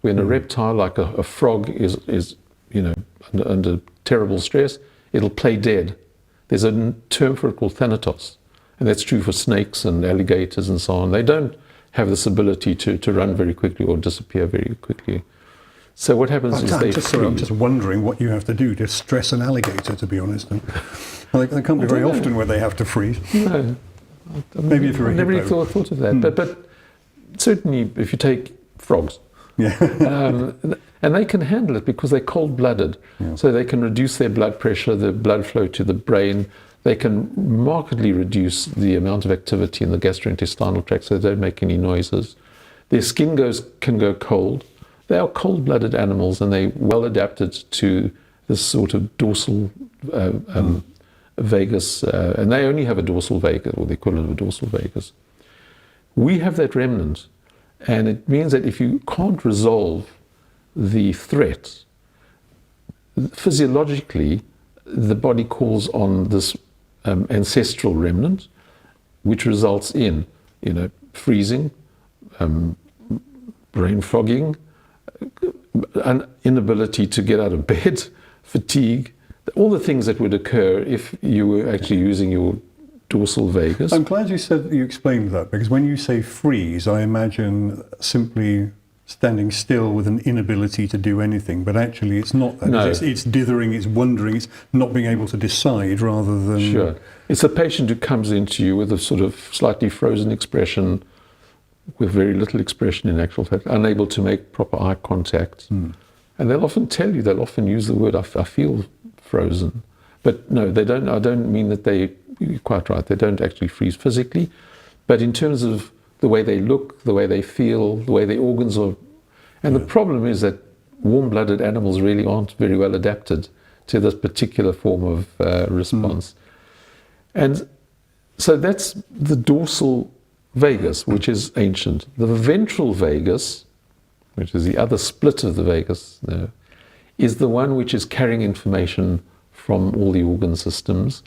When a reptile, like a frog, is under terrible stress, it'll play dead. There's a term for it called thanatos, and that's true for snakes and alligators and so on. They don't have this ability to run very quickly or disappear very quickly. So what happens is they freeze. I'm just wondering what you have to do to stress an alligator, to be honest. And they can't be very often where they have to freeze. No. Maybe if you're I never really thought of that. But certainly if you take frogs, and they can handle it because they're cold-blooded. Yeah. So they can reduce their blood pressure, the blood flow to the brain. They can markedly reduce the amount of activity in the gastrointestinal tract so they don't make any noises. Their skin can go cold. They are cold-blooded animals, and they're well adapted to this sort of dorsal vagus, and they only have a dorsal vagus, or the equivalent of a dorsal vagus. We have that remnant, and it means that if you can't resolve the threat, physiologically, the body calls on this ancestral remnant, which results in, freezing, brain fogging, an inability to get out of bed, fatigue, all the things that would occur if you were actually using your dorsal vagus. I'm glad you explained that, because when you say freeze, I imagine simply standing still with an inability to do anything, but actually it's not that. No. It's dithering, it's wondering, it's not being able to decide rather than... Sure. It's a patient who comes into you with a sort of slightly frozen expression, with very little expression in actual fact, unable to make proper eye contact. And they'll often tell you, they'll often use the word, I feel frozen. But no, they don't. I don't mean that you're quite right, they don't actually freeze physically, but in terms of the way they look, the way they feel, the way their organs are. And the problem is that warm-blooded animals really aren't very well adapted to this particular form of response. And so that's the dorsal vagus, which is ancient. The ventral vagus, which is the other split of the vagus nerve, is the one which is carrying information from all the organ systems